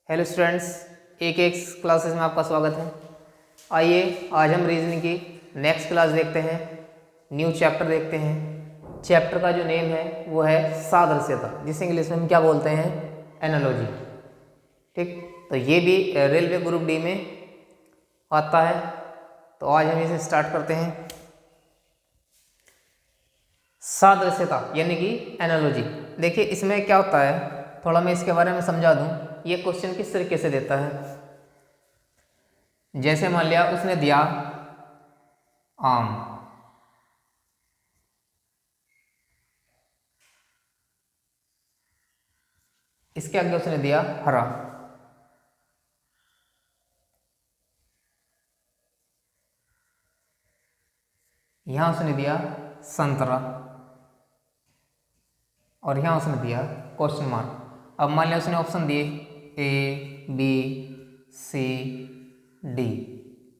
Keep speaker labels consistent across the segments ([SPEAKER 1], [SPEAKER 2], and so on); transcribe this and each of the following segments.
[SPEAKER 1] Hello students, एक एक classes में आपका स्वागत है। आइए आज हम रीजनिंग की नेक्स्ट क्लास देखते हैं, न्यू चैप्टर देखते हैं। चैप्टर का जो नेम है वो है सादृश्यता, जिसे इंग्लिश में हम क्या बोलते हैं, एनालॉजी। ठीक, तो ये भी रेलवे ग्रुप डी में आता है। तो आज हम इसे स्टार्ट करते हैं। सादृश्यता यानी कि एनालॉजी। देखिए इसमें क्या होता है, थोड़ा मैं इसके बारे में समझा दूं। ये क्वेश्चन किस तरीके से देता है, जैसे मान लिया उसने दिया आम, इसके आगे उसने दिया हरा, यहां उसने दिया संतरा और यहां उसने दिया क्वेश्चन मार्क। अब मान लिया उसने ऑप्शन दिए A B C D.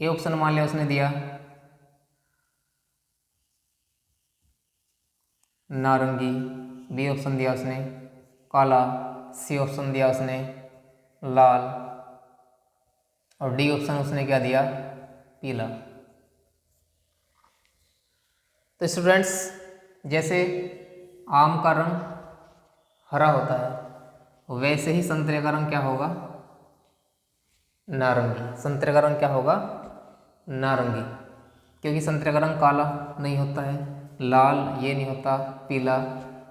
[SPEAKER 1] A option मान लिया उसने दिया नारंगी, बी ऑप्शन दिया उसने काला, सी ऑप्शन दिया उसने लाल और डी ऑप्शन उसने क्या दिया, पीला। तो स्टूडेंट्स, जैसे आम का रंग हरा होता है वैसे ही संतरे का रंग क्या होगा, नारंगी। संतरे का रंग क्या होगा, नारंगी, क्योंकि संतरे का रंग काला नहीं होता है, लाल ये नहीं होता, पीला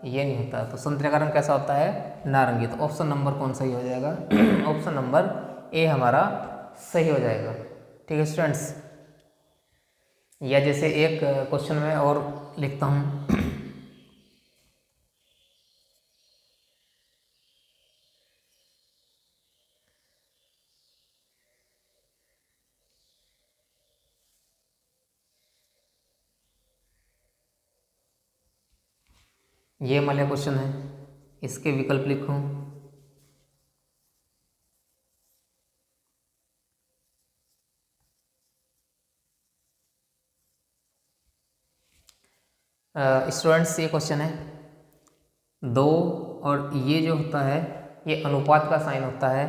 [SPEAKER 1] ये नहीं होता। तो संतरे का रंग कैसा होता है, नारंगी। तो ऑप्शन नंबर कौन सही हो जाएगा ऑप्शन नंबर ए हमारा सही हो जाएगा। ठीक है स्टूडेंट्स, या जैसे एक क्वेश्चन में और लिखता हूँ ये मान लिया क्वेश्चन है, इसके विकल्प लिखूं स्टूडेंट्स। ये क्वेश्चन है दो, और ये जो होता है ये अनुपात का साइन होता है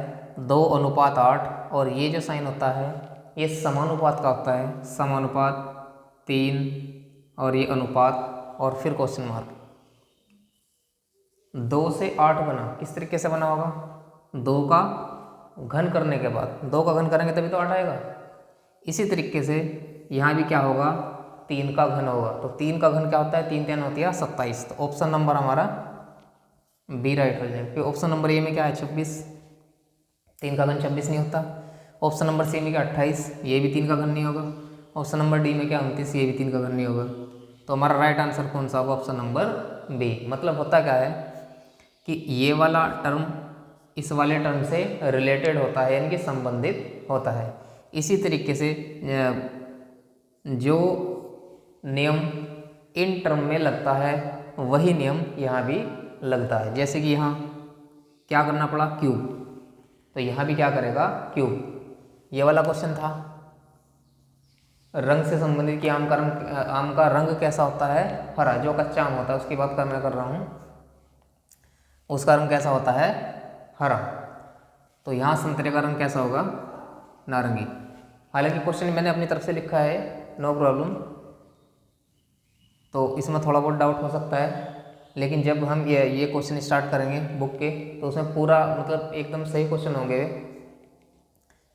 [SPEAKER 1] 2:8, और ये जो साइन होता है ये समानुपात का होता है, समानुपात 3, और ये अनुपात और फिर क्वेश्चन मार्क। 2 से 8 बना, किस तरीके से बना होगा, 2 का घन करने के बाद, 2 का घन करेंगे तभी तो 8 आएगा। इसी तरीके से यहाँ भी क्या होगा, 3 का घन होगा। तो 3 का घन क्या होता है, 3 3 होती है 27। तो ऑप्शन नंबर हमारा बी राइट हो जाएगा, क्योंकि ऑप्शन नंबर ए में क्या है 26, 3 का घन 26 नहीं होता। ऑप्शन नंबर सी में क्या 28, ये भी 3 का घन नहीं होगा। ऑप्शन नंबर डी में क्या 29, ये भी 3 का घन नहीं होगा। तो हमारा राइट आंसर कौन सा होगा, ऑप्शन नंबर बी। मतलब होता क्या है कि ये वाला टर्म इस वाले टर्म से रिलेटेड होता है, यानी कि संबंधित होता है। इसी तरीके से जो नियम इन टर्म में लगता है वही नियम यहाँ भी लगता है। जैसे कि यहाँ क्या करना पड़ा, क्यूब, तो यहाँ भी क्या करेगा, क्यूब। ये वाला क्वेश्चन था रंग से संबंधित कि आम का रंग कैसा होता है, हरा। जो कच्चा आम होता है उसकी बात मैं कर रहा हूँ, उसका रंग कैसा होता है, हरा। तो यहाँ संतरे का रंग कैसा होगा, नारंगी। हालांकि क्वेश्चन मैंने अपनी तरफ से लिखा है, नो प्रॉब्लम। तो इसमें थोड़ा बहुत डाउट हो सकता है, लेकिन जब हम ये क्वेश्चन स्टार्ट करेंगे बुक के, तो उसमें पूरा मतलब एकदम सही क्वेश्चन होंगे।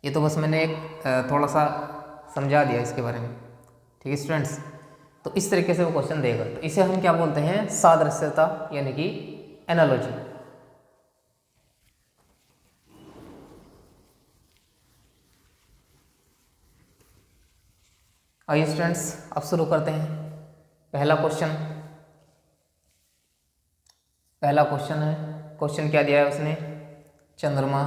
[SPEAKER 1] ये तो बस मैंने एक थोड़ा सा समझा दिया इसके बारे में। ठीक है स्टूडेंट्स, तो इस तरीके से वो क्वेश्चन देगा। तो इसे हम क्या बोलते हैं, सादृश्यता यानी कि एनालॉजी। आइए स्टूडेंट्स अब शुरू करते हैं। पहला क्वेश्चन है, क्वेश्चन क्या दिया है उसने, चंद्रमा,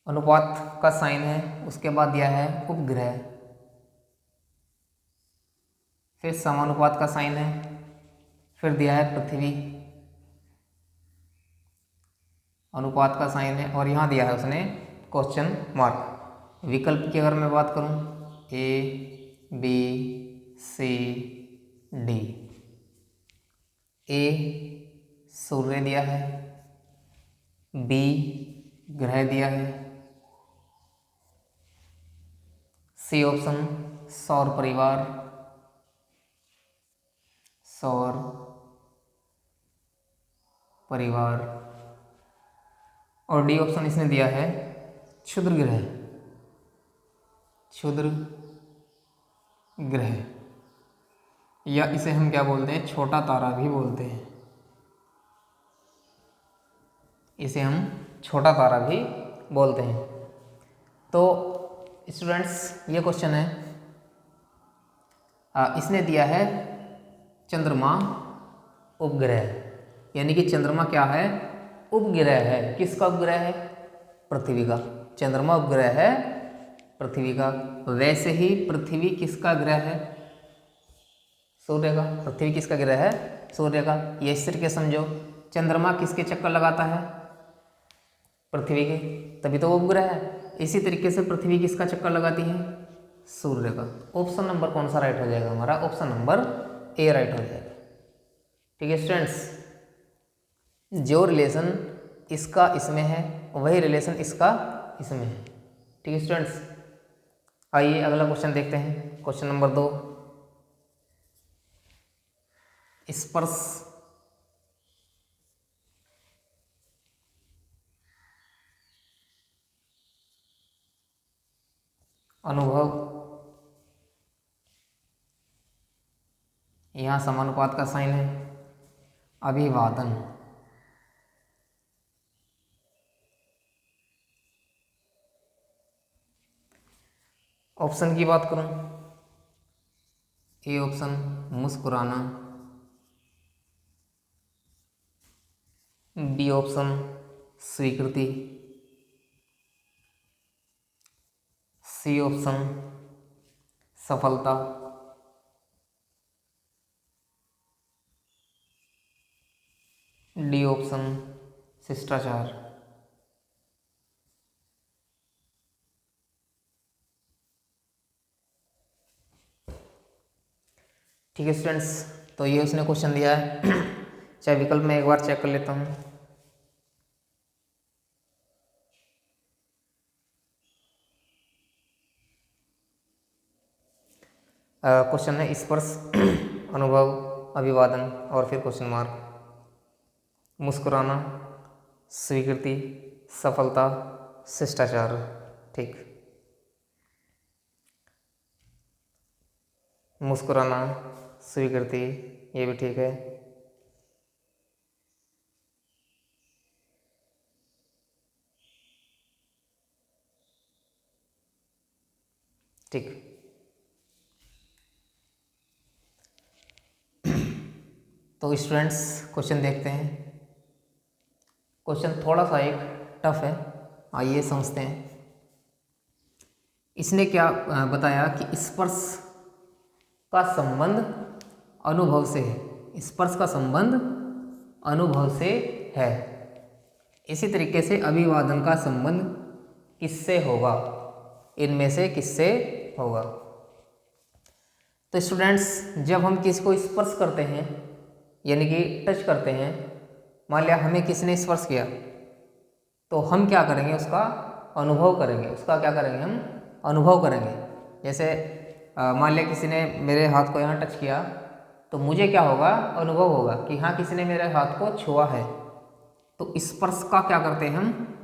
[SPEAKER 1] अनुपात का साइन है, उसके बाद दिया है उपग्रह, फिर समानुपात का साइन है, फिर दिया है पृथ्वी, अनुपात का साइन है, और यहाँ दिया है उसने क्वेश्चन मार्क। विकल्प की अगर मैं बात करूँ, ए बी सी डी, ए सूर्य दिया है, बी ग्रह दिया है, सी ऑप्शन सौर परिवार, सौर परिवार, और डी ऑप्शन इसने दिया है क्षुद्र ग्रह, क्षुद्र ग्रह, या इसे हम क्या बोलते हैं, छोटा तारा भी बोलते हैं, इसे हम छोटा तारा भी बोलते हैं। तो स्टूडेंट्स ये क्वेश्चन है, इसने दिया है चंद्रमा उपग्रह, यानी कि चंद्रमा क्या है, उपग्रह है। किसका उपग्रह है, पृथ्वी का। चंद्रमा उपग्रह है पृथ्वी का। वैसे ही पृथ्वी किसका ग्रह है, सूर्य का। पृथ्वी किसका ग्रह है, सूर्य का। ये इस तरीके समझो, चंद्रमा किसके चक्कर लगाता है, पृथ्वी के, तभी तो वो उपग्रह है। इसी तरीके से पृथ्वी किसका चक्कर लगाती है, सूर्य का। ऑप्शन नंबर कौन सा राइट हो जाएगा हमारा, ऑप्शन नंबर ए राइट हो जाएगा। ठीक है स्टूडेंट्स, जो रिलेशन इसका इसमें है वही रिलेशन इसका इसमें है। ठीक है स्टूडेंट्स, आइए अगला क्वेश्चन देखते हैं। क्वेश्चन नंबर 2, स्पर्श अनुभव, यहाँ समानुपात का साइन है, अभिवादन, ऑप्शन की बात करूं, ए ऑप्शन मुस्कुराना, बी ऑप्शन स्वीकृति, सी ऑप्शन सफलता, डी ऑप्शन शिष्टाचार। ठीक है स्टूडेंट्स, तो ये उसने क्वेश्चन दिया है। चाहे विकल्प में एक बार चेक कर लेता हूँ। क्वेश्चन है स्पर्श अनुभव, अभिवादन, और फिर क्वेश्चन मार्क, मुस्कुराना, स्वीकृति, सफलता, शिष्टाचार। ठीक, मुस्कुराना, स्वीकृति, ये भी ठीक है। ठीक, तो स्टूडेंट्स क्वेश्चन देखते हैं। क्वेश्चन थोड़ा सा एक टफ है, आइए समझते हैं। इसने क्या बताया कि स्पर्श का संबंध अनुभव से है, स्पर्श का संबंध अनुभव से है। इसी तरीके से अभिवादन का संबंध किससे होगा, इनमें से किससे होगा। तो स्टूडेंट्स, जब हम किसी को स्पर्श करते हैं यानी कि टच करते हैं, मान लिया हमें किसी ने स्पर्श किया, तो हम क्या करेंगे, उसका अनुभव करेंगे। उसका क्या करेंगे, हम अनुभव करेंगे। जैसे मान लिया किसी ने मेरे हाथ को यहाँ टच किया, तो मुझे क्या होगा, अनुभव होगा कि हाँ किसी ने मेरे हाथ को छुआ है। तो स्पर्श का क्या करते हैं, हम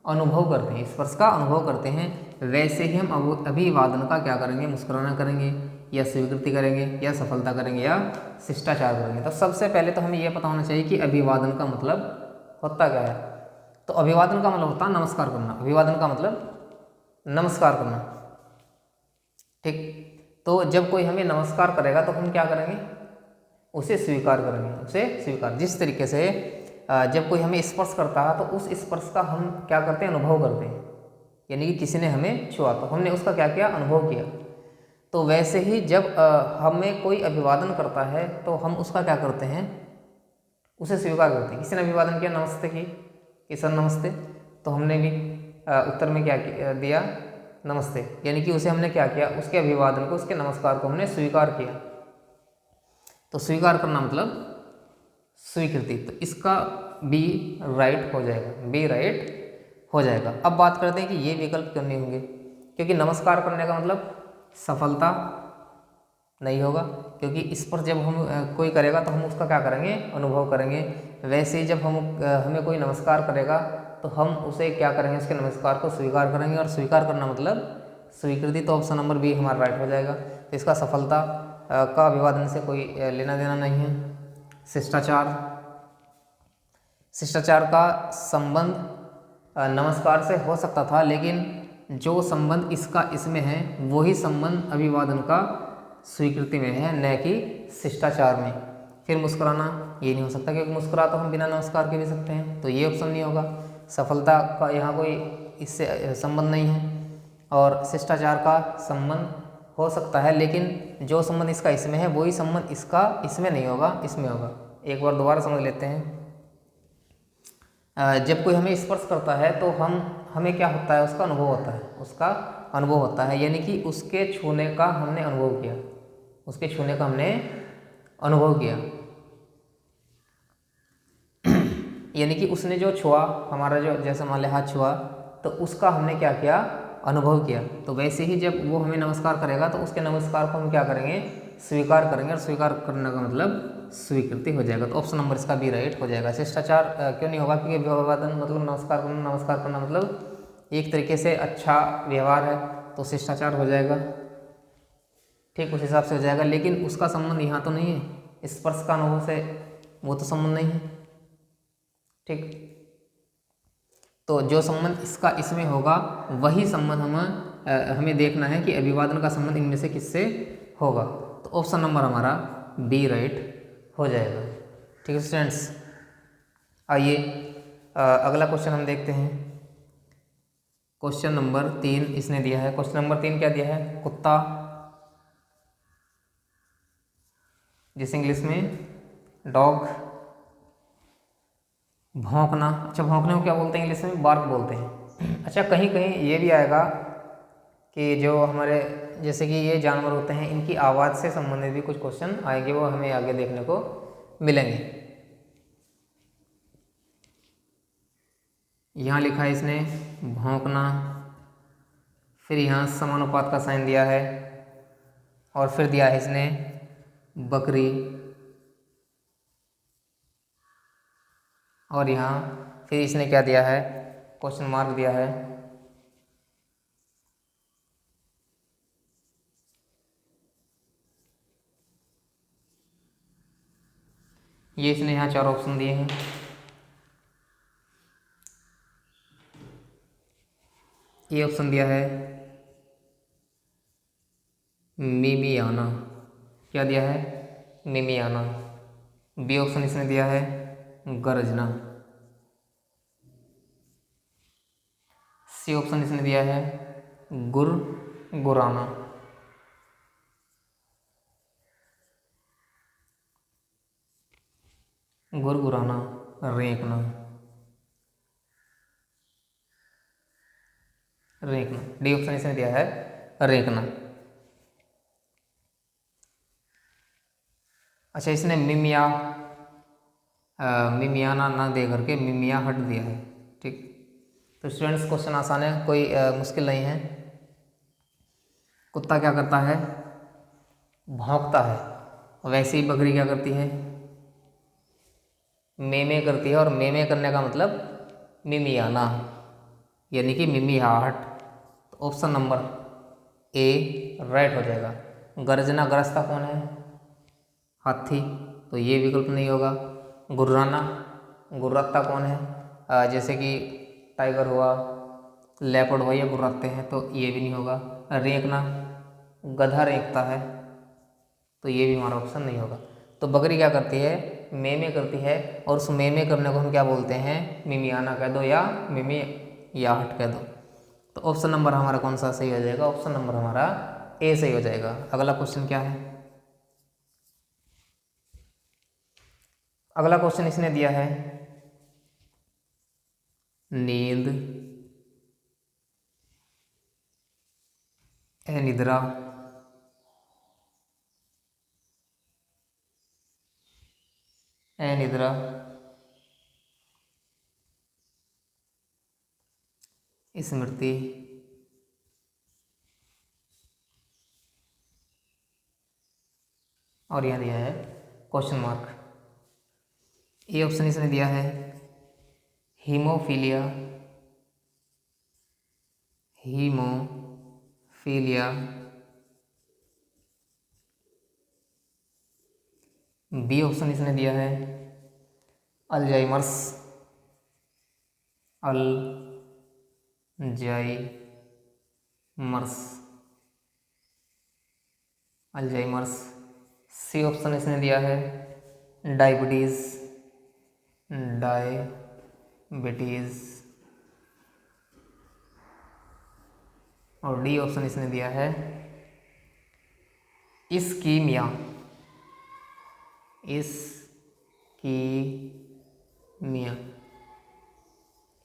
[SPEAKER 1] अनुभव करते हैं, स्पर्श का अनुभव करते हैं। वैसे ही हम अभिवादन का क्या करेंगे, मुस्कुराना करेंगे, या स्वीकृति करेंगे, या सफलता करेंगे, या शिष्टाचार करेंगे। तो सबसे पहले तो हमें यह पता होना चाहिए कि अभिवादन का मतलब होता क्या है। तो अभिवादन का मतलब होता है नमस्कार करना। अभिवादन का मतलब नमस्कार करना। ठीक, तो जब कोई हमें नमस्कार करेगा तो हम क्या करेंगे, उसे स्वीकार करेंगे, उसे स्वीकार। जिस तरीके से जब कोई हमें स्पर्श करता है तो उस स्पर्श का हम क्या करते हैं, अनुभव करते हैं। यानी कि किसी ने हमें छुआ तो हमने उसका क्या किया, अनुभव किया। तो वैसे ही जब हमें कोई अभिवादन करता है तो हम उसका क्या करते हैं, उसे स्वीकार करते हैं। किसी ने अभिवादन किया, नमस्ते की, कि सर नमस्ते, तो हमने भी उत्तर में क्या दिया, नमस्ते। यानी कि उसे हमने क्या किया, उसके अभिवादन को, उसके नमस्कार को हमने स्वीकार किया। तो स्वीकार करना मतलब स्वीकृति, तो इसका बी राइट हो जाएगा, बी राइट हो जाएगा। अब बात करते हैं कि ये विकल्प क्यों नहीं होंगे, क्योंकि नमस्कार करने का मतलब सफलता नहीं होगा, क्योंकि इस पर जब हम कोई करेगा तो हम उसका क्या करेंगे, अनुभव करेंगे। वैसे ही जब हमें कोई नमस्कार करेगा तो हम उसे क्या करेंगे, उसके नमस्कार को स्वीकार करेंगे, और स्वीकार करना मतलब स्वीकृति। तो ऑप्शन नंबर बी हमारा राइट हो जाएगा। तो इसका सफलता का अभिवादन से कोई लेना देना नहीं है। शिष्टाचार, शिष्टाचार का संबंध नमस्कार से हो सकता था, लेकिन जो संबंध इसका इसमें है वही संबंध अभिवादन का स्वीकृति में है, न कि शिष्टाचार में। फिर मुस्कुराना ये नहीं हो सकता, क्योंकि मुस्कुरा तो हम बिना नमस्कार के भी सकते हैं, तो ये ऑप्शन नहीं होगा। सफलता का यहाँ कोई इससे संबंध नहीं है। और शिष्टाचार का संबंध हो सकता है, लेकिन जो संबंध इसका इसमें है वही संबंध इसका इसमें नहीं होगा, इसमें होगा। एक बार दोबारा समझ लेते हैं। जब कोई हमें स्पर्श करता है तो हमें क्या होता है, उसका अनुभव होता है, उसका अनुभव होता है, यानी कि उसके छूने का हमने अनुभव किया, उसके छूने का हमने अनुभव किया। यानी कि उसने जो छुआ, हमारा जो जैसे मान लिया हाथ छुआ, तो उसका हमने क्या किया, अनुभव किया। तो वैसे ही जब वो हमें नमस्कार करेगा तो उसके नमस्कार को हम क्या करेंगे, स्वीकार करेंगे, और स्वीकार करने का मतलब स्वीकृति हो जाएगा। तो ऑप्शन नंबर इसका बी राइट हो जाएगा। शिष्टाचार क्यों नहीं होगा, क्योंकि अभिवादन मतलब नमस्कार करना, नमस्कार करना मतलब एक तरीके से अच्छा व्यवहार है, तो शिष्टाचार हो जाएगा। ठीक उस हिसाब से हो जाएगा, लेकिन उसका संबंध यहाँ तो नहीं है, स्पर्श का अनुभव से वो तो संबंध नहीं है। ठीक, तो जो संबंध इसका इसमें होगा वही संबंध हमें देखना है कि अभिवादन का संबंध इनमें से किससे होगा। तो ऑप्शन नंबर हमारा बी राइट हो जाएगा। ठीक है स्टूडेंट्स, आइए अगला क्वेश्चन हम देखते हैं। क्वेश्चन नंबर 3 इसने दिया है। क्वेश्चन नंबर 3 क्या दिया है, कुत्ता, जिसे इंग्लिश में डॉग, भौंकना। अच्छा, भौंकने को क्या बोलते हैं इंग्लिश में, बार्क बोलते हैं। अच्छा, कहीं कहीं ये भी आएगा कि जो हमारे जैसे कि ये जानवर होते हैं, इनकी आवाज़ से संबंधित भी कुछ क्वेश्चन आएंगे, वो हमें आगे देखने को मिलेंगे। यहाँ लिखा है इसने भौंकना, फिर यहाँ समानुपात का साइन दिया है, और फिर दिया है इसने बकरी, और यहाँ फिर इसने क्या दिया है, क्वेश्चन मार्क दिया है। ये इसने यहाँ 4 ऑप्शन दिए हैं। ये ऑप्शन दिया है मिमियाना, क्या दिया है, मिमियाना। बी ऑप्शन इसने दिया है गरजना। सी ऑप्शन इसने दिया है गुराना। गुराना, रेंकना, रेंकना। डी ऑप्शन इसने दिया है रेंकना। अच्छा, इसने मिमियाना ना दे करके मिमिया हट दिया है। ठीक, तो स्टूडेंट्स क्वेश्चन आसान है, कोई मुश्किल नहीं है। कुत्ता क्या करता है, भौंकता है। वैसे ही बकरी क्या करती है, मेमे करती है, और मेमे करने का मतलब मिमियाना, यानी कि मिमियाहट। तो ऑप्शन नंबर ए राइट हो जाएगा। गर्जना, गरजता कौन है, हाथी, तो ये विकल्प नहीं होगा। गुर्राना, गुर्राता कौन है, जैसे कि टाइगर हुआ, लेपर्ड हुआ, ये गुर्राते हैं, तो ये भी नहीं होगा। रेंकना, गधा रेंकता है, तो ये भी हमारा ऑप्शन नहीं होगा। तो बकरी क्या करती है, मेमे करती है, और उस मेमे करने को हम क्या बोलते हैं, मिमियाना कह दो या मिमियाहट कह दो। तो ऑप्शन नंबर हमारा कौन सा सही हो जाएगा, ऑप्शन नंबर हमारा ए सही हो जाएगा। अगला क्वेश्चन क्या है, अगला क्वेश्चन इसने दिया है नींद, निद्रा, अनिद्रा, स्मृति, और यहाँ दिया है क्वेश्चन मार्क। ए ऑप्शन इसने दिया है हीमोफीलिया, हीमोफीलिया। बी ऑप्शन इसने दिया है Alzheimer's, Alzheimer's, Alzheimer's. C option इसने दिया है डायबिटीज, डायबिटीज। और डी ऑप्शन इसने दिया है इस्कीमिया, इस्कीमिया,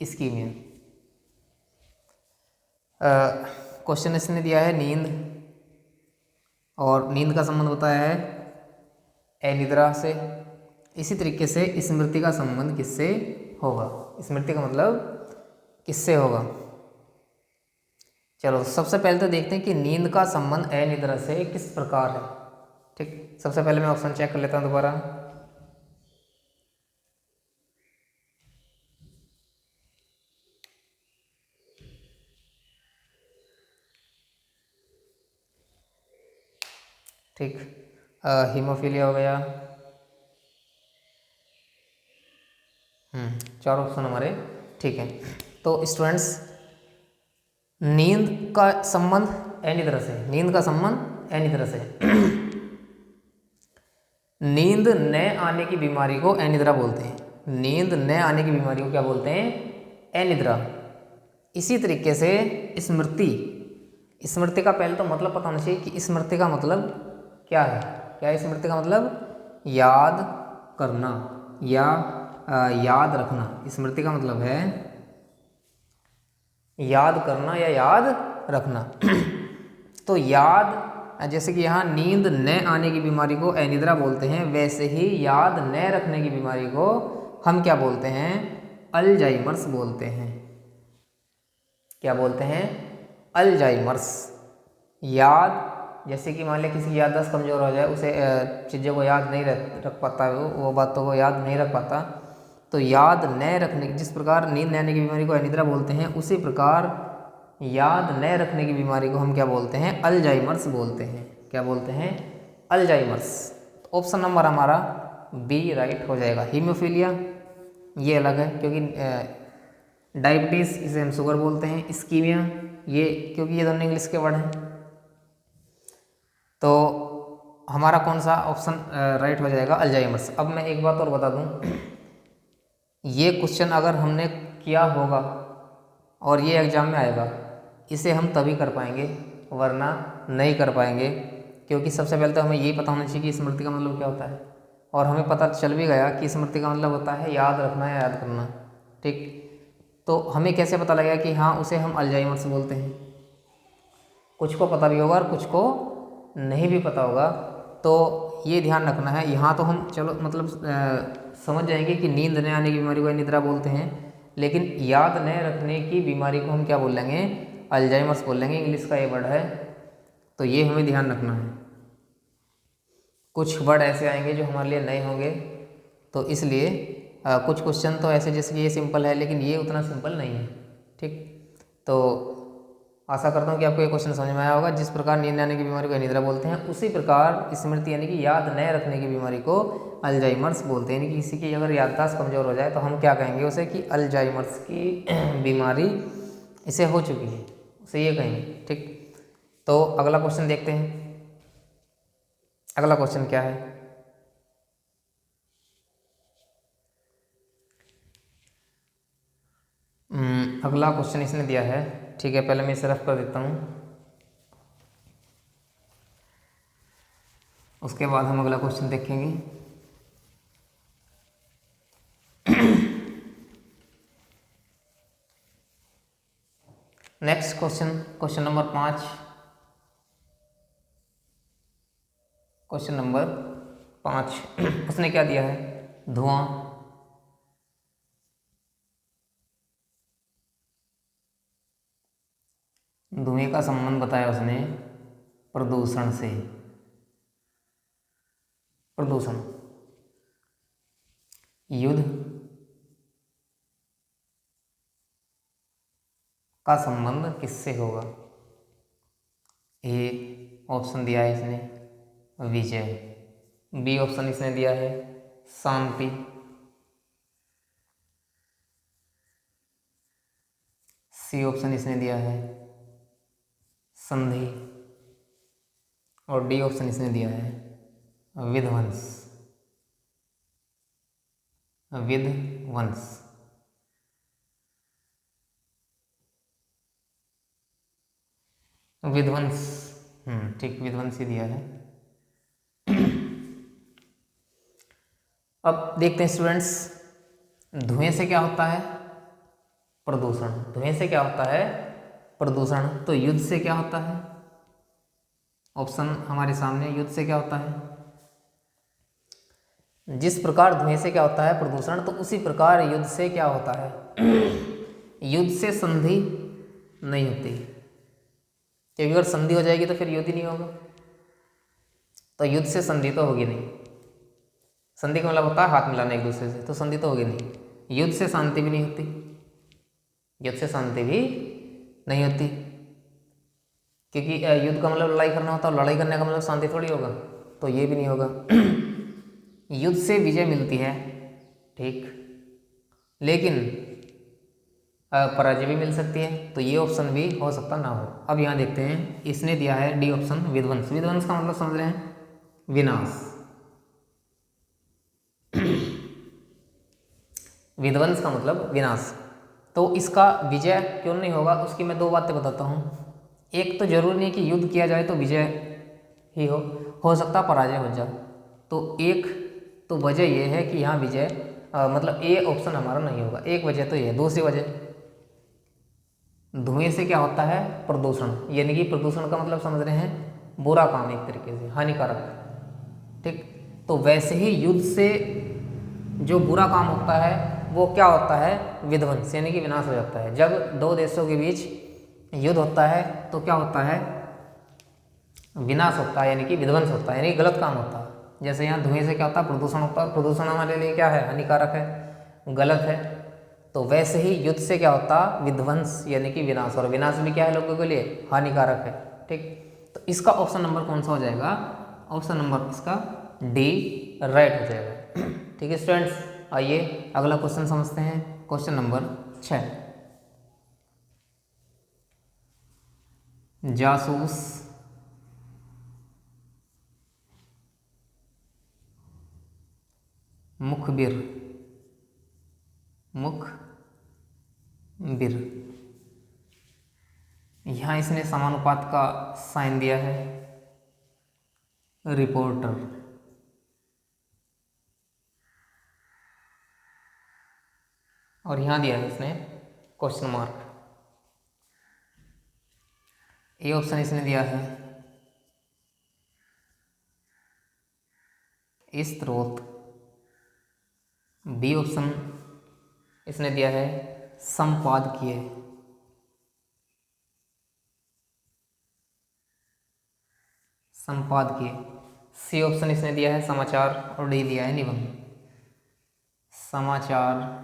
[SPEAKER 1] इस्कीमिया। क्वेश्चन इसने दिया है नींद, और नींद का संबंध बताया है अनिद्रा से। इसी तरीके से स्मृति का संबंध किससे होगा? स्मृति का मतलब किससे होगा? चलो सबसे पहले तो देखते हैं कि नींद का संबंध अनिद्रा से किस प्रकार है। ठीक, सबसे पहले मैं ऑप्शन चेक कर लेता हूं दोबारा। ठीक, हीमोफीलिया हो गया। चार ऑप्शन हमारे ठीक है। तो स्टूडेंट्स, नींद का संबंध अनिद्रा से, नींद का संबंध अनिद्रा से। नींद न आने की बीमारी को अनिद्रा बोलते हैं। नींद न आने की बीमारी को क्या बोलते हैं? अनिद्रा। इसी तरीके से स्मृति, स्मृति का पहले तो मतलब पता होना चाहिए कि स्मृति का मतलब क्या है। क्या है स्मृति का मतलब? याद करना या याद रखना। स्मृति का मतलब है याद करना या याद रखना। तो याद, जैसे कि यहाँ नींद न आने की बीमारी को अनिद्रा बोलते हैं, वैसे ही याद न रखने की बीमारी को हम क्या बोलते हैं? अल्जाइमर्स बोलते हैं। क्या बोलते हैं? अल्जाइमर्स। याद, जैसे कि मान लिया किसी की याददाश्त कमज़ोर हो जाए, उसे चीज़ों को याद नहीं रख पाता, वो बातों को याद नहीं रख पाता, तो याद न रखने, जिस प्रकार नींद न आने की बीमारी को अनिद्रा बोलते हैं, उसी प्रकार याद न रखने की बीमारी को हम क्या बोलते हैं? अल्जाइमर्स बोलते हैं। क्या बोलते हैं? अल्जाइमर्स। तो ऑप्शन नंबर हमारा बी राइट हो जाएगा। हीमोफीलिया ये अलग है, क्योंकि डायबिटीज़ इसे हम शुगर बोलते हैं। इस्कीमिया ये, क्योंकि ये दोनों इंग्लिश के वर्ड हैं। तो हमारा कौन सा ऑप्शन राइट हो जाएगा? अल्जाइमर्स। अब मैं एक बात और बता दूं, ये क्वेश्चन अगर हमने किया होगा और ये एग्ज़ाम में आएगा, इसे हम तभी कर पाएंगे, वरना नहीं कर पाएंगे। क्योंकि सबसे पहले तो हमें यही पता होना चाहिए कि स्मृति का मतलब क्या होता है, और हमें पता चल भी गया कि स्मृति का मतलब होता है याद रखना या याद करना। ठीक, तो हमें कैसे पता लगेगा कि हाँ उसे हम अल्जाइमर्स बोलते हैं? कुछ को पता भी होगा और कुछ को नहीं भी पता होगा, तो ये ध्यान रखना है। यहाँ तो हम चलो मतलब समझ जाएंगे कि नींद न आने की बीमारी को निद्रा बोलते हैं, लेकिन याद न रखने की बीमारी को हम क्या बोल लेंगे? अल्जाइमर्स बोल लेंगे। इंग्लिश का ये वर्ड है, तो ये हमें ध्यान रखना है। कुछ वर्ड ऐसे आएंगे जो हमारे लिए नए होंगे, तो इसलिए कुछ क्वेश्चन तो ऐसे, जैसे कि ये सिंपल है, लेकिन ये उतना सिंपल नहीं है। ठीक, तो आशा करता हूँ कि आपको ये क्वेश्चन समझ में आया होगा। जिस प्रकार नींद आने की बीमारी को अनिद्रा बोलते हैं, उसी प्रकार स्मृति यानी कि याद न रखने की बीमारी को अल्जाइमर्स बोलते हैं। यानी कि किसी की अगर याददाश्त कमज़ोर हो जाए तो हम क्या कहेंगे उसे? कि अल्जाइमर्स की बीमारी इसे हो चुकी है, उसे ये कहेंगे। ठीक, तो अगला क्वेश्चन देखते हैं। अगला क्वेश्चन क्या है? अगला क्वेश्चन इसने दिया है। ठीक है, पहले मैं इसे रफ कर देता हूँ, उसके बाद हम अगला क्वेश्चन देखेंगे। Next question, question number 5। Question number 5 उसने क्या दिया है? धुआं, धुएं का संबंध बताया उसने प्रदूषण से। प्रदूषण, युद्ध का संबंध किससे होगा? ए ऑप्शन दिया है इसने विजय, बी ऑप्शन इसने दिया है शांति, सी ऑप्शन इसने दिया है संधि, और डी ऑप्शन इसने दिया है विध्वंस। विध्वंस, विध्वंस, ठीक, विध्वंस ही दिया है। अब देखते हैं स्टूडेंट्स, धुएं से क्या होता है? प्रदूषण। धुएं से क्या होता है? प्रदूषण। तो युद्ध से क्या होता है? ऑप्शन हमारे सामने, युद्ध से क्या होता है? जिस प्रकार धुएं से क्या होता है प्रदूषण, तो उसी प्रकार युद्ध से क्या होता है? युद्ध से संधि नहीं होती, क्योंकि अगर संधि हो जाएगी तो फिर युद्ध ही नहीं होगा। तो युद्ध से संधि तो होगी नहीं। संधि का मतलब होता है हाथ मिलाना एक दूसरे से, तो संधि तो होगी नहीं। युद्ध से शांति भी नहीं होती, युद्ध से शांति भी नहीं होती, क्योंकि युद्ध का मतलब लड़ाई करना होता है, लड़ाई करने का मतलब शांति थोड़ी होगा, तो ये भी नहीं होगा। युद्ध से विजय मिलती है, ठीक, लेकिन पराजय भी मिल सकती है, तो ये ऑप्शन भी हो सकता ना हो। अब यहाँ देखते हैं, इसने दिया है डी ऑप्शन विध्वंस। विध्वंस का मतलब समझ रहे हैं? विनाश। विध्वंस का मतलब विनाश। तो इसका विजय क्यों नहीं होगा, उसकी मैं दो बातें बताता हूँ। एक तो जरूरी नहीं कि युद्ध किया जाए तो विजय ही हो सकता पराजय हो जाए। तो एक तो वजह यह है कि यहाँ विजय मतलब ए ऑप्शन हमारा नहीं होगा। एक वजह तो ये है। दूसरी वजह, धुएं से क्या होता है? प्रदूषण, यानी कि प्रदूषण का मतलब समझ रहे हैं बुरा काम, एक तरीके से हानिकारक, ठीक। तो वैसे ही युद्ध से जो बुरा काम होता है वो क्या होता है? विध्वंस, यानी कि विनाश हो जाता है। जब दो देशों के बीच युद्ध होता है तो क्या होता है? विनाश होता है, यानी कि विध्वंस होता है, यानी गलत काम होता है। जैसे यहाँ धुएं से क्या होता है? प्रदूषण होता है। प्रदूषण हमारे लिए क्या है? हानिकारक है, गलत है। तो वैसे ही युद्ध से क्या होता? विध्वंस, यानी कि विनाश, और विनाश भी क्या है लोगों के लिए? हानिकारक है, ठीक। तो इसका ऑप्शन नंबर कौन सा हो जाएगा? ऑप्शन नंबर इसका डी राइट हो जाएगा, ठीक है स्टूडेंट्स। आइए अगला क्वेश्चन समझते हैं, क्वेश्चन नंबर 6। जासूस मुखबिर, मुखबिर, यहाँ इसने समानुपात का साइन दिया है रिपोर्टर, और यहाँ दिया है इसने क्वेश्चन मार्क। ए ऑप्शन इसने दिया है स्रोत, बी ऑप्शन इसने दिया है संपादकीय, संपादकीय, सी ऑप्शन इसने दिया है समाचार, और डी दिया है निबंध। समाचार,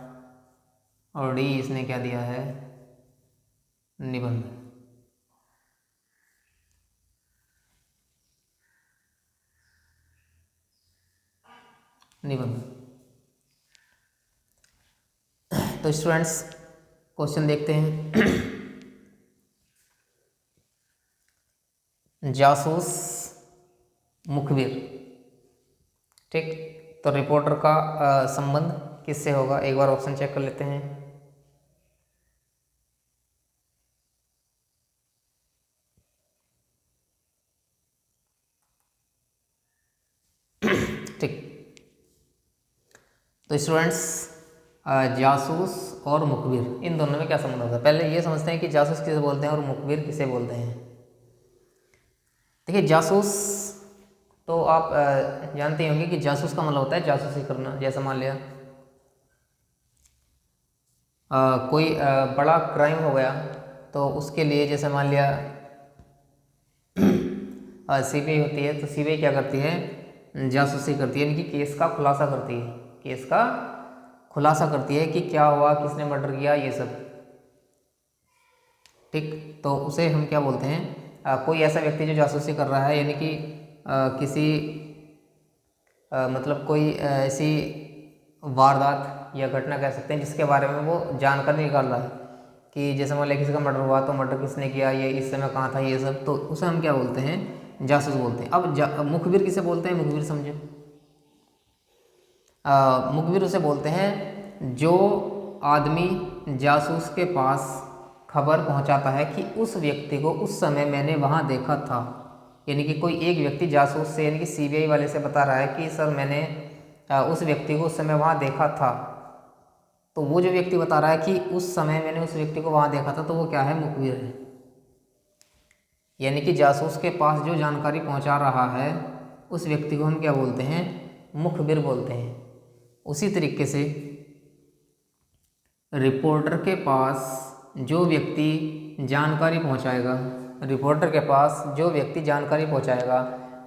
[SPEAKER 1] और डी इसने क्या दिया है? निबंध। निबंध। तो स्टूडेंट्स क्वेश्चन देखते हैं। जासूस मुखबिर, ठीक। तो रिपोर्टर का संबंध किससे होगा? एक बार ऑप्शन चेक कर लेते हैं। ठीक। तो स्टूडेंट्स जासूस और मुखबिर, इन दोनों में क्या संबंध होता है? पहले ये समझते हैं कि जासूस किसे बोलते हैं और मुखबिर किसे बोलते हैं। देखिए जासूस तो आप जानते होंगे कि जासूस का मतलब होता है जासूसी करना। जैसे मान लिया कोई बड़ा क्राइम हो गया, तो उसके लिए जैसे मान लिया सीबीआई होती है, तो सीबीआई क्या करती है, जासूसी करती है, यानी कि केस का खुलासा करती है, केस का खुलासा करती है कि क्या हुआ, किसने मर्डर किया, ये सब। ठीक, तो उसे हम क्या बोलते हैं, कोई ऐसा व्यक्ति जो जासूसी कर रहा है, यानी कि किसी मतलब कोई ऐसी वारदात या घटना कह सकते हैं जिसके बारे में वो जानकारी निकाल रहा है, कि जैसे मान लिया किसी का मर्डर हुआ तो मर्डर किसने किया, ये इस समय कहाँ था, ये सब, तो उसे हम क्या बोलते हैं, जासूस बोलते हैं। अब मुखबिर किसे बोलते हैं, मुखबिर समझो। मुखबिर उसे बोलते हैं जो आदमी जासूस के पास खबर पहुंचाता है कि उस व्यक्ति को उस समय मैंने वहां देखा था। यानी कि कोई एक व्यक्ति जासूस से, यानी कि सीबीआई वाले से बता रहा है कि सर मैंने उस व्यक्ति को उस समय वहां देखा था, तो वो जो व्यक्ति बता रहा है कि उस समय मैंने उस व्यक्ति को वहां देखा था, तो वो क्या है, मुखबिर है। यानी कि जासूस के पास जो जानकारी पहुंचा रहा है उस व्यक्ति को हम क्या बोलते हैं, मुखबिर बोलते हैं। उसी तरीके से रिपोर्टर के पास जो व्यक्ति जानकारी पहुंचाएगा, रिपोर्टर के पास जो व्यक्ति जानकारी पहुंचाएगा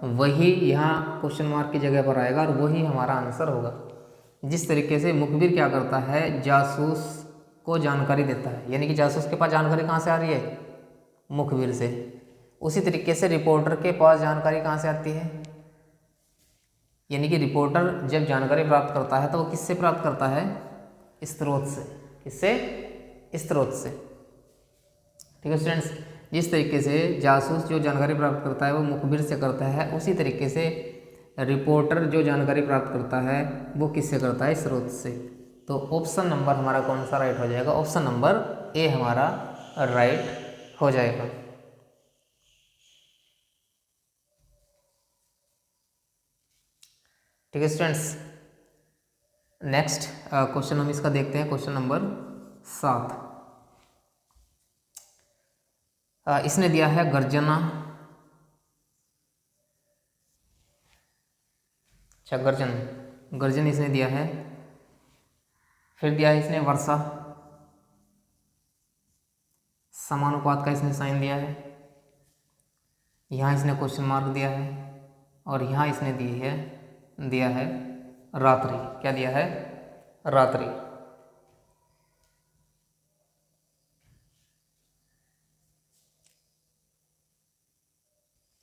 [SPEAKER 1] वही यहाँ क्वेश्चन मार्क की जगह पर आएगा और वही हमारा आंसर होगा। जिस तरीके से मुखबिर क्या करता है, जासूस को जानकारी देता है, यानी कि जासूस के पास जानकारी कहाँ से आ रही है, मुखबिर से। उसी तरीके से रिपोर्टर के पास जानकारी कहाँ से आती है, यानी कि रिपोर्टर जब जानकारी प्राप्त करता है तो वो किससे प्राप्त करता है, स्रोत से। किससे, स्रोत से। ठीक है स्टूडेंट्स, जिस तरीके से जासूस जो जानकारी प्राप्त करता है वो मुखबिर से करता है, उसी तरीके से रिपोर्टर जो जानकारी प्राप्त करता है वो किससे करता है, स्रोत से। तो ऑप्शन नंबर हमारा कौन सा राइट हो जाएगा, ऑप्शन नंबर ए हमारा राइट हो जाएगा। ठीक है स्टूडेंट्स, नेक्स्ट क्वेश्चन हम इसका देखते हैं, क्वेश्चन नंबर 7। इसने दिया है गर्जना। अच्छा, गर्जन इसने दिया है। फिर दिया है इसने वर्षा, समानुपात का इसने साइन दिया है। यहाँ इसने क्वेश्चन मार्क दिया है और यहाँ इसने दिया है रात्रि। क्या दिया है, रात्रि।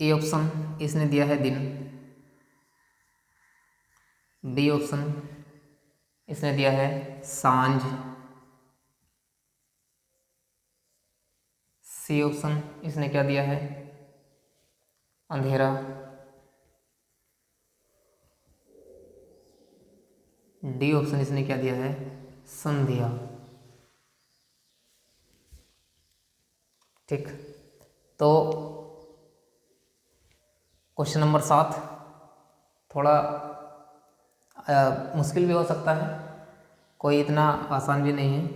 [SPEAKER 1] ए ऑप्शन इसने दिया है दिन। बी ऑप्शन इसने दिया है सांझ। सी ऑप्शन इसने क्या दिया है, अंधेरा। डी ऑप्शन इसने क्या दिया है, संध्या। ठीक, तो क्वेश्चन नंबर 7 थोड़ा मुश्किल भी हो सकता है, कोई इतना आसान भी नहीं है।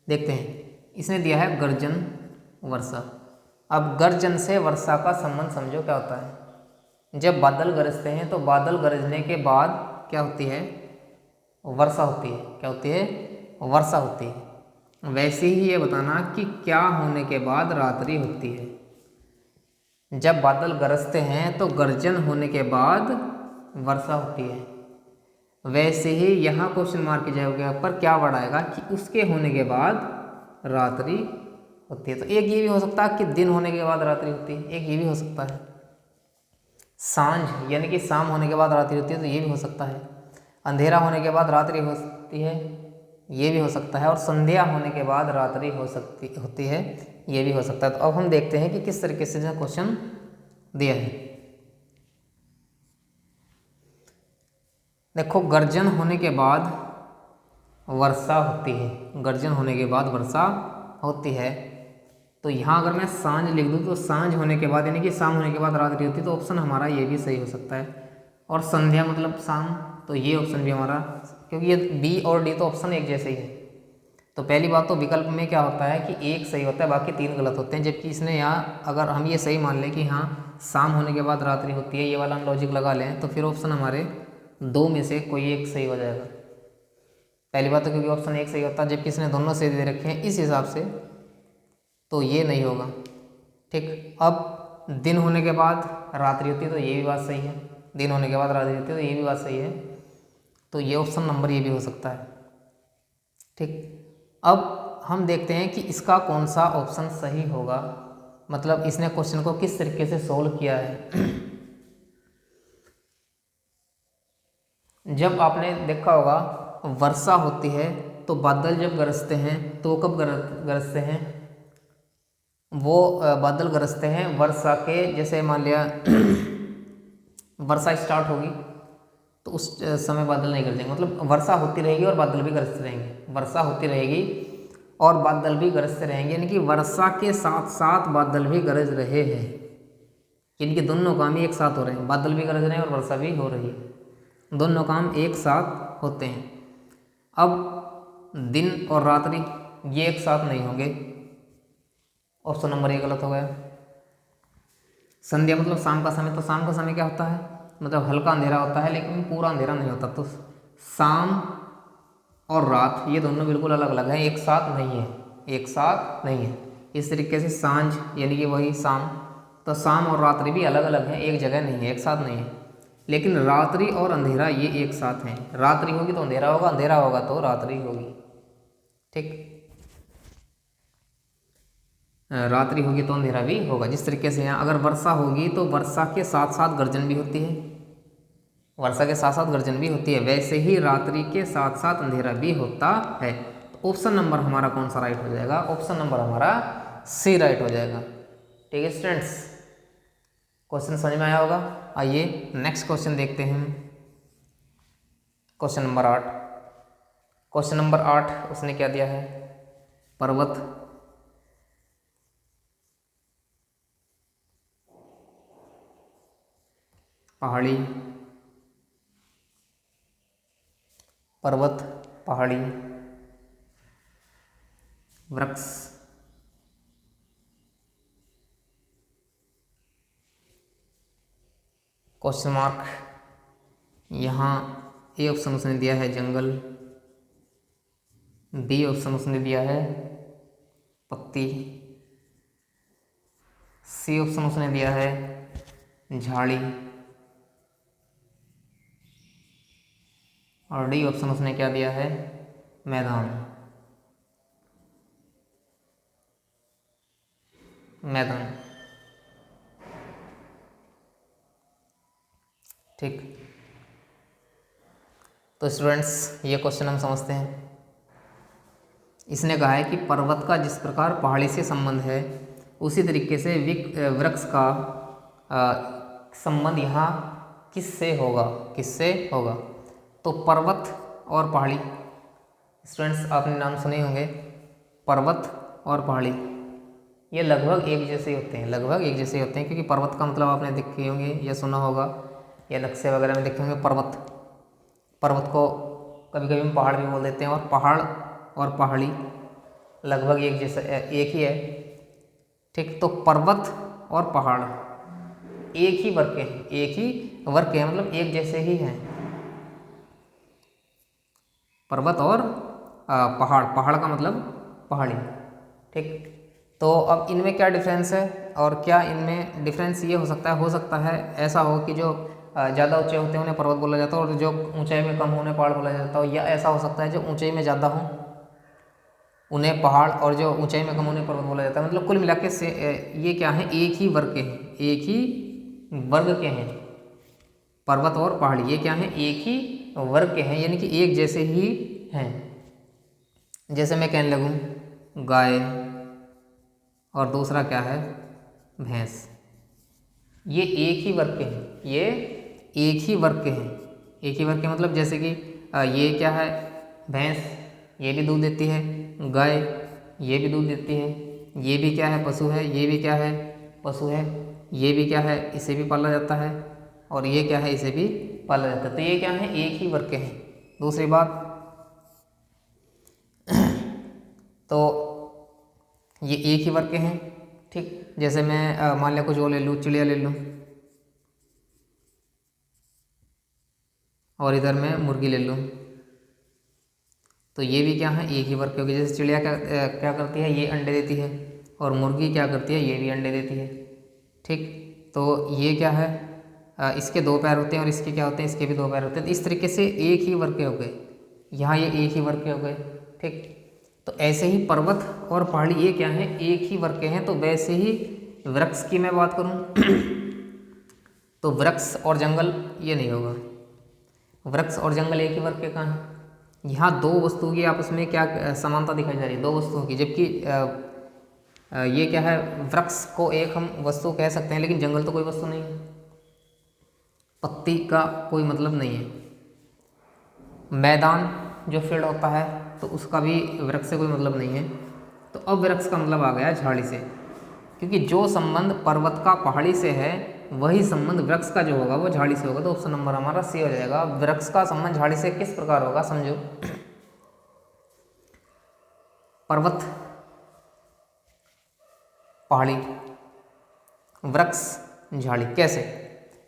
[SPEAKER 1] देखते हैं, इसने दिया है गर्जन वर्षा। अब गर्जन से वर्षा का संबंध समझो क्या होता है। जब बादल गरजते हैं तो बादल गरजने के बाद क्या होती है, वर्षा होती है। क्या होती है, वर्षा होती है। वैसे ही ये बताना कि क्या होने के बाद रात्रि होती है। जब बादल गरजते हैं तो गर्जन होने के बाद वर्षा होती है। वैसे ही यहाँ क्वेश्चन मार्क की जाएगा पर क्या बढ़ाएगा कि उसके होने के बाद रात्रि होती है। तो एक ये भी हो सकता है कि दिन होने के बाद रात्रि होती है, एक ये भी हो सकता है सांझ यानी कि शाम होने के बाद रात्रि होती है, तो ये भी हो सकता है अंधेरा होने के बाद रात्रि होती है, ये भी हो सकता है, और संध्या होने के बाद रात्रि होती है, ये भी हो सकता है। तो अब हम देखते हैं कि किस तरीके से जो क्वेश्चन दिया है। देखो, गर्जन होने के बाद वर्षा होती है, गर्जन होने के बाद वर्षा होती है। तो यहाँ अगर मैं सांझ लिख दूँ तो सांझ होने के बाद यानी कि शाम होने के बाद रात्रि होती है, तो ऑप्शन हमारा ये भी सही हो सकता है। और संध्या मतलब शाम, तो ये ऑप्शन भी हमारा, क्योंकि ये बी और डी तो ऑप्शन एक जैसे ही है, तो पहली बात तो विकल्प में क्या होता है कि एक सही होता है, बाकी 3 गलत होते हैं। जबकि इसने यहाँ अगर हम ये सही मान लें कि हाँ शाम होने के बाद रात्रि होती है, ये वाला हम लॉजिक लगा लें, तो फिर ऑप्शन हमारे 2 में से कोई एक सही हो जाएगा। पहली बात तो क्योंकि ऑप्शन 1 सही होता है, जबकि इसने दोनों सही दे रखे हैं इस हिसाब से, तो ये नहीं होगा। ठीक, अब दिन होने के बाद रात्रि होती है तो ये भी बात सही है, दिन होने के बाद रात्रि होती है तो ये भी बात सही है, तो ये ऑप्शन नंबर ये भी हो सकता है। ठीक, अब हम देखते हैं कि इसका कौन सा ऑप्शन सही होगा, मतलब इसने क्वेश्चन को किस तरीके से सोल्व किया है। जब आपने देखा होगा वर्षा होती है तो बादल जब गरजते हैं तो वो कब गरजते हैं, वो बादल गरजते हैं वर्षा के, जैसे मान लिया वर्षा स्टार्ट होगी तो उस समय बादल नहीं गरजेंगे, मतलब वर्षा होती रहेगी और बादल भी गरजते रहेंगे, वर्षा होती रहेगी और बादल भी गरजते रहेंगे, यानी कि वर्षा के साथ साथ बादल भी गरज रहे हैं, इनके दोनों काम ही एक साथ हो रहे हैं, बादल भी गरज रहे हैं और वर्षा भी हो रही है, दोनों काम एक साथ होते हैं। अब दिन और रात्रि ये एक साथ नहीं होंगे, ऑप्शन नंबर 1 गलत हो गया। संध्या मतलब शाम का समय, तो शाम का समय क्या होता है, मतलब हल्का अंधेरा होता है लेकिन पूरा अंधेरा नहीं होता, तो शाम और रात ये दोनों बिल्कुल अलग अलग हैं, एक साथ नहीं है, एक साथ नहीं है। इस तरीके से सांझ यानी कि वही शाम, तो शाम और रात्रि भी अलग अलग हैं, एक जगह नहीं है, एक साथ नहीं है। लेकिन रात्रि और अंधेरा ये एक साथ हैं, रात्रि होगी तो अंधेरा होगा, अंधेरा होगा तो रात्रि होगी। ठीक, रात्रि होगी तो अंधेरा भी होगा। जिस तरीके से यहाँ अगर वर्षा होगी तो वर्षा के साथ साथ गर्जन भी होती है, वर्षा के साथ साथ गर्जन भी होती है, वैसे ही रात्रि के साथ साथ अंधेरा भी होता है। तो ऑप्शन नंबर हमारा कौन सा राइट हो जाएगा, ऑप्शन नंबर हमारा सी राइट हो जाएगा। ठीक है स्टूडेंट्स, क्वेश्चन समझ में आया होगा। आइए नेक्स्ट क्वेश्चन देखते हैं, क्वेश्चन नंबर 8। क्वेश्चन नंबर 8 उसने क्या दिया है, पर्वत, पहाड़ी, पर्वत, पहाड़ी, वृक्ष, क्वेश्चन मार्क। यहाँ ए ऑप्शन उसने दिया है जंगल, बी ऑप्शन उसने दिया है पत्ती, सी ऑप्शन उसने दिया है झाड़ी और डी ऑप्शन उसने क्या दिया है, मैदान। मैदान, ठीक। तो स्टूडेंट्स ये क्वेश्चन हम समझते हैं। इसने कहा है कि पर्वत का जिस प्रकार पहाड़ी से संबंध है उसी तरीके से वृक्ष का संबंध यहाँ किससे होगा, किससे होगा। तो पर्वत और पहाड़ी, स्टूडेंट्स आपने नाम सुने होंगे, पर्वत और पहाड़ी ये लगभग एक जैसे होते हैं, लगभग एक जैसे होते हैं, क्योंकि पर्वत का मतलब आपने देखे होंगे या सुना होगा या नक्शे वगैरह में देखे होंगे पर्वत, पर्वत को कभी कभी हम पहाड़ भी बोल देते हैं, और पहाड़ और पहाड़ी लगभग एक जैसा एक ही है। ठीक, तो पर्वत और पहाड़ एक ही वर्ग के हैं, एक ही वर्ग के हैं, मतलब एक जैसे ही हैं, पर्वत और पहाड़, पहाड़ का मतलब पहाड़ी। ठीक, तो अब इनमें क्या डिफरेंस है, और क्या इनमें डिफरेंस ये हो सकता है ऐसा हो कि जो ज़्यादा ऊंचे होते हैं उन्हें पर्वत बोला जाता है और जो ऊंचाई में कम होने पहाड़ बोला जाता है, या ऐसा हो सकता है जो ऊंचाई में ज़्यादा हो उन्हें पहाड़ और जो ऊंचाई में कम होने पर्वत बोला जाता है। मतलब कुल मिला के से ये क्या है, एक ही वर्ग के हैं, एक ही वर्ग के हैं, पर्वत और पहाड़ी ये क्या है, एक ही वर्ग के हैं, यानी कि एक जैसे ही हैं। जैसे मैं कहने लगूँ गाय और दूसरा क्या है भैंस, ये एक ही वर्ग के हैं, ये एक ही वर्ग के हैं, एक ही वर्ग के मतलब जैसे कि ये क्या है भैंस, ये भी दूध देती है, गाय ये भी दूध देती है, ये भी क्या है पशु है, ये भी क्या है पशु है, ये भी क्या है इसे भी पाला जाता है, और ये क्या है इसे भी पाला जाता है। तो ये क्या है एक ही वर्ग के हैं। दूसरी बात तो ये एक ही वर्ग के हैं। ठीक, जैसे मैं मान लिया कुछ और ले लूँ, चिड़िया ले लूँ, और इधर मैं मुर्गी ले लूँ, तो ये भी क्या है, एक ही वर्ग के होगी। जैसे चिड़िया क्या करती है, ये अंडे देती है, और मुर्गी क्या करती है, ये भी अंडे देती है। ठीक, तो ये क्या है, इसके दो पैर होते हैं और इसके क्या होते हैं, इसके भी दो पैर होते हैं। तो इस तरीके से एक ही वर्ग के हो गए, यहाँ ये एक ही वर्ग के हो गए। ठीक, तो ऐसे ही पर्वत और पहाड़ी ये क्या है, एक ही वर्ग के हैं। तो वैसे ही वृक्ष की मैं बात करूँ तो वृक्ष और जंगल ये नहीं होगा, वृक्ष और जंगल एक ही वर्ग के कहाँ हैं। यहाँ दो वस्तुओं की आपस में क्या समानता दिखाई जा रही है, दो वस्तुओं की, जबकि ये क्या है, वृक्ष को एक हम वस्तु कह सकते हैं, लेकिन जंगल तो कोई वस्तु नहीं है, पत्ती का कोई मतलब नहीं है। मैदान जो फील्ड होता है तो उसका भी वृक्ष से कोई मतलब नहीं है। तो अब वृक्ष का मतलब आ गया झाड़ी से, क्योंकि जो संबंध पर्वत का पहाड़ी से है वही संबंध वृक्ष का जो होगा वो झाड़ी से होगा। तो ऑप्शन नंबर हमारा सी हो जाएगा। वृक्ष का संबंध झाड़ी से किस प्रकार होगा, समझो। पर्वत, पहाड़ी, वृक्ष, झाड़ी, कैसे?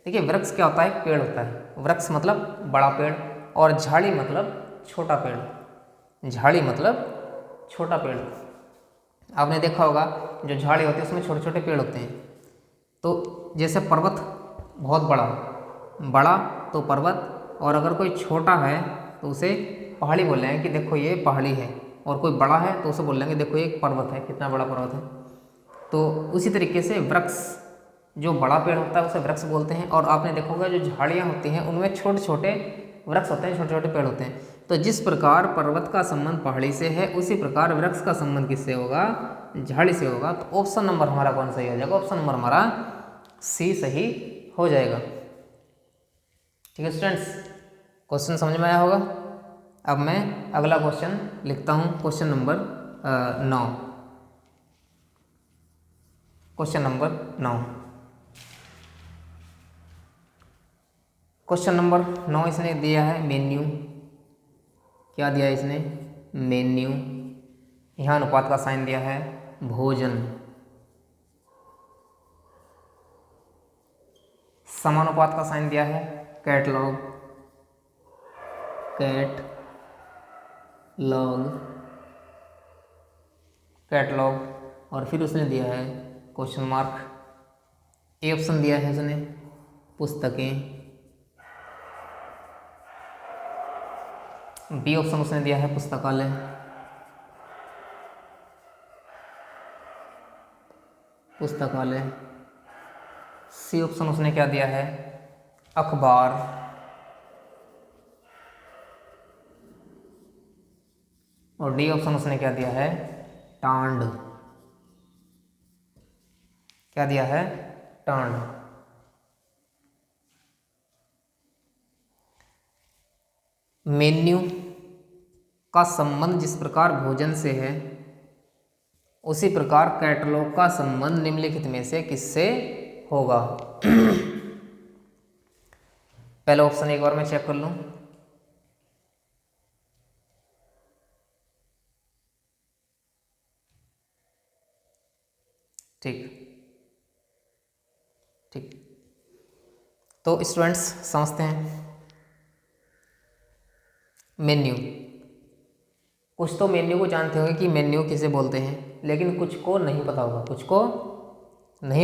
[SPEAKER 1] देखिए, वृक्ष क्या होता है, पेड़ होता है। वृक्ष मतलब बड़ा पेड़, और झाड़ी मतलब छोटा पेड़। झाड़ी मतलब छोटा पेड़। आपने देखा होगा जो झाड़ी होती है उसमें छोटे छोटे पेड़ होते हैं। तो जैसे पर्वत बहुत बड़ा, बड़ा तो पर्वत, और अगर कोई छोटा है तो उसे पहाड़ी बोल रहे हैं कि देखो ये पहाड़ी है, और कोई बड़ा है तो उसे बोल लेंगे देखो ये एक पर्वत है, कितना बड़ा पर्वत है। तो उसी तरीके से वृक्ष, जो बड़ा पेड़ होता है उसे वृक्ष बोलते हैं। और आपने देखा होगा जो झाड़ियाँ होती हैं उनमें छोटे छोटे वृक्ष होते हैं, छोटे छोटे पेड़ होते हैं। तो जिस प्रकार पर्वत का संबंध पहाड़ी से है, उसी प्रकार वृक्ष का संबंध किससे होगा, झाड़ी से होगा। तो ऑप्शन नंबर हमारा कौन सही हो जाएगा, ऑप्शन नंबर हमारा सी सही हो जाएगा। ठीक है स्टूडेंट्स, क्वेश्चन समझ में आया होगा। अब मैं अगला क्वेश्चन लिखता हूँ, question number 9। Question number 9, question number 9 इसने दिया है मेन्यू। क्या दिया है इसने, मेन्यू। यहाँ अनुपात का साइन दिया है भोजन। समानुपात का साइन दिया है कैटलॉग, कैटलॉग, और फिर उसने दिया है क्वेश्चन मार्क। ए ऑप्शन दिया है उसने पुस्तकें, बी ऑप्शन उसने दिया है पुस्तकालय, सी ऑप्शन उसने क्या दिया है, अखबार, और डी ऑप्शन उसने क्या दिया है, टांड। क्या दिया है, टांड। मेन्यू का संबंध जिस प्रकार भोजन से है, उसी प्रकार कैटलॉग का संबंध निम्नलिखित में से किससे होगा। पहला ऑप्शन एक बार मैं चेक कर लूं। ठीक, तो स्टूडेंट्स समझते हैं। मेन्यू, कुछ तो मेन्यू को जानते होंगे कि मेन्यू किसे बोलते हैं, लेकिन कुछ को नहीं पता होगा, तो जिसको नहीं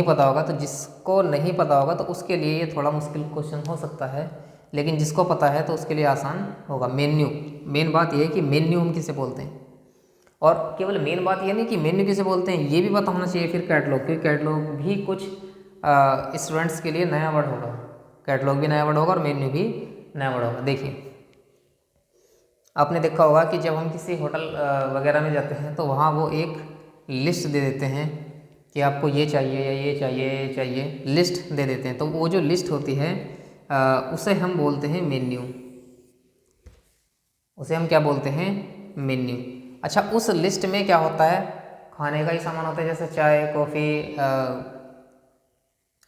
[SPEAKER 1] पता होगा तो उसके लिए ये थोड़ा मुश्किल क्वेश्चन हो सकता है, लेकिन जिसको पता है तो उसके लिए आसान होगा। मेन्यू, मेन बात यह है कि मेन्यू हम किसे बोलते हैं, और केवल मेन बात यह नहीं कि मेन्यू किसे बोलते हैं, ये भी पता होना चाहिए फिर कैटलॉग, क्योंकि कैटलॉग भी कुछ स्टूडेंट्स के लिए नया वर्ड होगा। कैटलॉग भी नया वर्ड होगा और मेन्यू भी नया वर्ड होगा। देखिए, आपने देखा होगा कि जब हम किसी होटल वगैरह में जाते हैं तो वहाँ वो एक लिस्ट दे देते हैं कि आपको ये चाहिए या ये चाहिए, ये चाहिए, लिस्ट दे देते हैं। तो वो जो लिस्ट होती है उसे हम बोलते हैं मेन्यू, उसे हम क्या बोलते हैं, मेन्यू। अच्छा, उस लिस्ट में क्या होता है, खाने का ही सामान होता है, जैसे चाय, कॉफ़ी,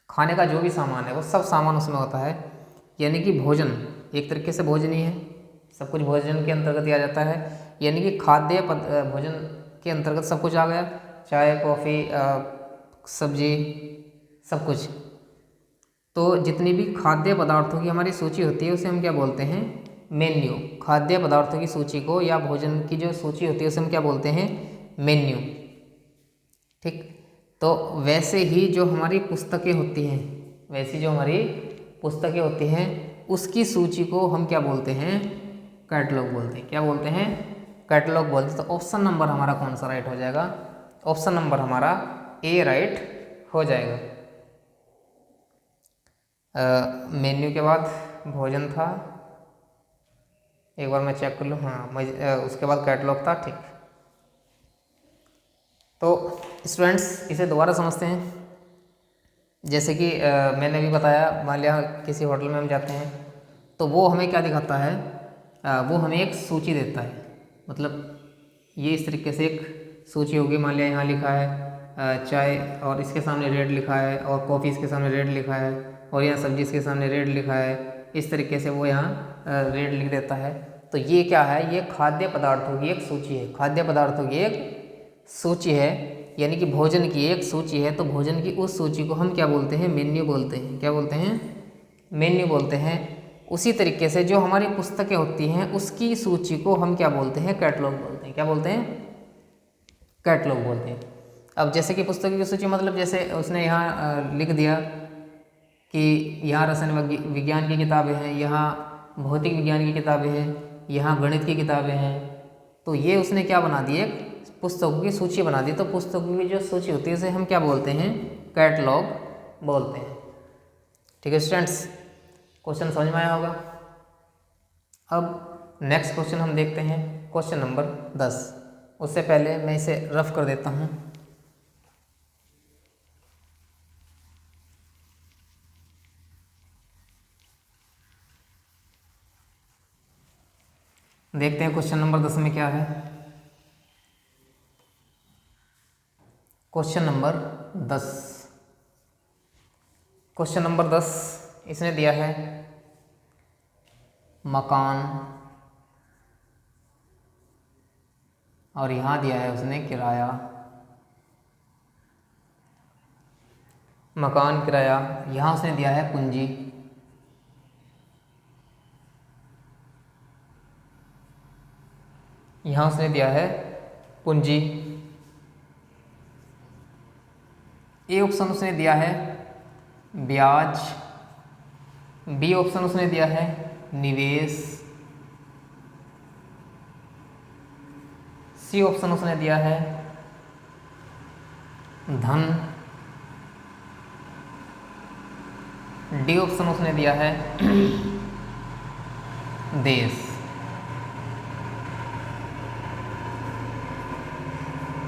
[SPEAKER 1] खाने का जो भी सामान है वो सब सामान उसमें होता है। यानी कि भोजन एक तरीके से भोजन ही है, सब कुछ भोजन के अंतर्गत आ जाता है। यानी कि खाद्य भोजन के अंतर्गत सब कुछ आ गया, चाय कॉफ़ी सब्जी सब कुछ। तो जितनी भी खाद्य पदार्थों की हमारी सूची होती है उसे हम क्या बोलते हैं, मेन्यू। खाद्य पदार्थों की सूची को या भोजन की जो सूची होती है उसे हम क्या बोलते हैं, मेन्यू। ठीक, तो वैसे ही जो हमारी पुस्तकें होती हैं, वैसी जो हमारी पुस्तकें होती हैं उसकी सूची को हम क्या बोलते हैं, कैटलॉग बोलते हैं। क्या बोलते हैं, कैटलॉग बोलते हैं। तो ऑप्शन नंबर हमारा कौन सा राइट हो जाएगा, ऑप्शन नंबर हमारा ए राइट हो जाएगा। मेन्यू के बाद भोजन था, एक बार मैं चेक कर लूँ, हाँ उसके बाद कैटलॉग था। ठीक, तो स्टूडेंट्स इसे दोबारा समझते हैं। जैसे कि मैंने भी बताया, मान लिया किसी होटल में हम जाते हैं तो वो हमें क्या दिखाता है, वो हमें एक सूची देता है। मतलब ये इस तरीके से एक सूची होगी, मान लिया यहाँ लिखा है चाय और इसके सामने रेट लिखा है, और कॉफ़ी इसके सामने रेट लिखा है, और यहाँ सब्जी इसके सामने रेट लिखा है। इस तरीके से वो यहाँ रेट लिख देता है। तो ये क्या है, ये खाद्य पदार्थों की एक सूची है। खाद्य पदार्थों की एक सूची है, यानी कि भोजन की एक सूची है। तो भोजन की उस सूची को हम क्या बोलते हैं, मेन्यू बोलते हैं। क्या बोलते हैं, मेन्यू बोलते हैं। उसी तरीके से जो हमारी पुस्तकें होती हैं उसकी सूची को हम क्या बोलते हैं, कैटलॉग बोलते हैं। क्या बोलते हैं, कैटलॉग बोलते हैं। अब जैसे कि पुस्तकों की सूची मतलब जैसे उसने यहाँ लिख दिया कि यहाँ रसायन विज्ञान की किताबें हैं, यहाँ भौतिक विज्ञान की किताबें हैं, यहाँ गणित की किताबें हैं। तो ये उसने क्या बना दी, एक पुस्तकों की सूची बना दी। तो पुस्तकों की जो सूची होती है उसे हम क्या बोलते हैं, कैटलॉग बोलते हैं। ठीक है स्टूडेंट्स, क्वेश्चन समझ में आया होगा। अब नेक्स्ट क्वेश्चन हम देखते हैं, क्वेश्चन नंबर 10। उससे पहले मैं इसे रफ कर देता हूँ। देखते हैं क्वेश्चन नंबर 10 में क्या है। क्वेश्चन नंबर 10, क्वेश्चन नंबर 10 इसने दिया है मकान, और यहाँ दिया है उसने किराया। मकान, किराया, यहाँ उसने दिया है पूंजी। यहाँ उसने दिया है पूंजी। ए ऑप्शन उसने दिया है ब्याज, बी ऑप्शन उसने दिया है निवेश, सी ऑप्शन उसने दिया है धन, डी ऑप्शन उसने दिया है देश।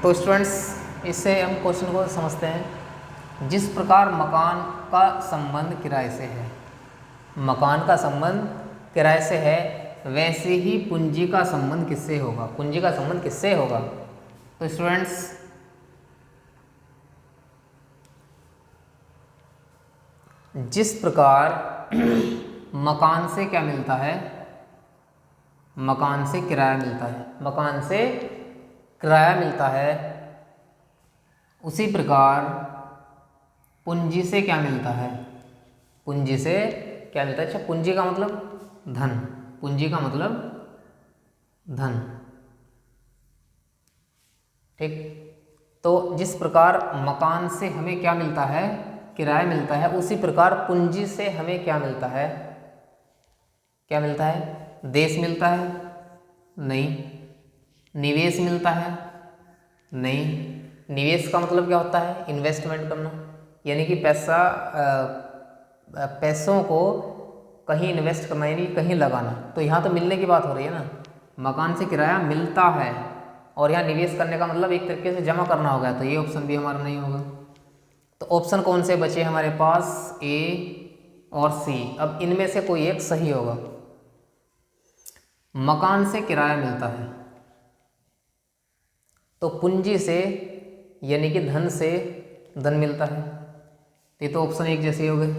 [SPEAKER 1] तो स्टूडेंट्स इससे हम क्वेश्चन को समझते हैं। जिस प्रकार मकान का संबंध किराए से है, मकान का संबंध किराए से है, वैसे ही पूंजी का संबंध किससे होगा, पूंजी का संबंध किससे होगा। तो स्टूडेंट्स जिस प्रकार मकान से क्या मिलता है, मकान से किराया मिलता है, मकान से किराया मिलता है, उसी प्रकार पूंजी से क्या मिलता है, पूंजी से क्या मिलता है। अच्छा, पूंजी का मतलब धन, पूंजी का मतलब धन। ठीक, तो जिस प्रकार मकान से हमें क्या मिलता है, किराया मिलता है, उसी प्रकार पूंजी से हमें क्या मिलता है, क्या मिलता है, देश मिलता है, नहीं। निवेश मिलता है, नहीं। निवेश का मतलब क्या होता है, इन्वेस्टमेंट करना, यानी कि पैसों को कहीं इन्वेस्ट करना, यानी कहीं लगाना। तो यहाँ तो मिलने की बात हो रही है ना, मकान से किराया मिलता है, और यहाँ निवेश करने का मतलब एक तरीके से जमा करना हो गया। तो ये ऑप्शन भी हमारा नहीं होगा। तो ऑप्शन कौन से बचे हमारे पास, ए और सी। अब इनमें से कोई एक सही होगा। मकान से किराया मिलता है तो पूंजी से यानी कि धन से धन मिलता है। ये तो ऑप्शन एक जैसे हो गए।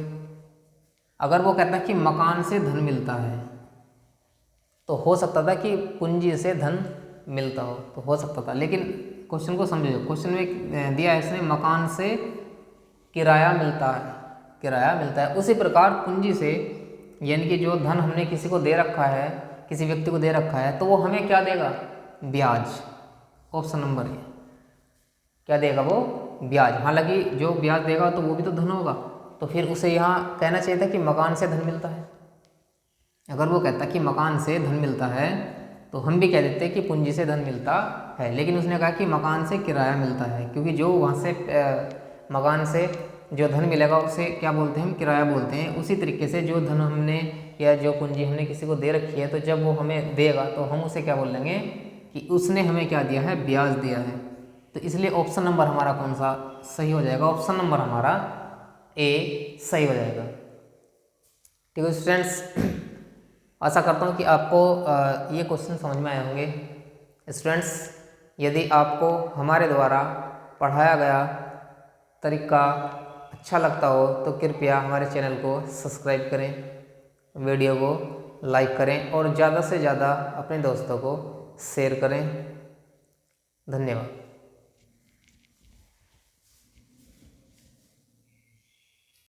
[SPEAKER 1] अगर वो कहता है कि मकान से धन मिलता है तो हो सकता था कि पूंजी से धन मिलता हो, तो हो सकता था, लेकिन क्वेश्चन को समझो। क्वेश्चन में दिया है इसने मकान से किराया मिलता है, किराया मिलता है। उसी प्रकार पूंजी से, यानी कि जो धन हमने किसी को दे रखा है, किसी व्यक्ति को दे रखा है, तो वो हमें क्या देगा? ब्याज। ऑप्शन नंबर ए क्या देगा? वो ब्याज। हालांकि जो ब्याज देगा तो वो भी तो धन होगा, तो फिर उसे यहाँ कहना चाहिए था कि मकान से धन मिलता है। अगर वो कहता कि मकान से धन मिलता है तो हम भी कह देते कि पूंजी से धन मिलता है, लेकिन उसने कहा कि मकान से किराया मिलता है, क्योंकि जो वहाँ से मकान से जो धन मिलेगा उसे क्या बोलते हैं? हम किराया बोलते हैं। उसी तरीके से जो धन हमने या जो पूंजी हमने किसी को दे रखी है, तो जब वो हमें देगा तो हम उसे क्या बोलेंगे कि उसने हमें क्या दिया है? ब्याज दिया है। तो इसलिए ऑप्शन नंबर हमारा कौन सा सही हो जाएगा? ऑप्शन नंबर हमारा ए सही हो जाएगा। ठीक है स्टूडेंट्स, आशा करता हूँ कि आपको ये क्वेश्चन समझ में आए होंगे। स्टूडेंट्स, यदि आपको हमारे द्वारा पढ़ाया गया तरीका अच्छा लगता हो तो कृपया हमारे चैनल को सब्सक्राइब करें, वीडियो को लाइक करें और ज़्यादा से ज़्यादा अपने दोस्तों को शेयर करें। धन्यवाद।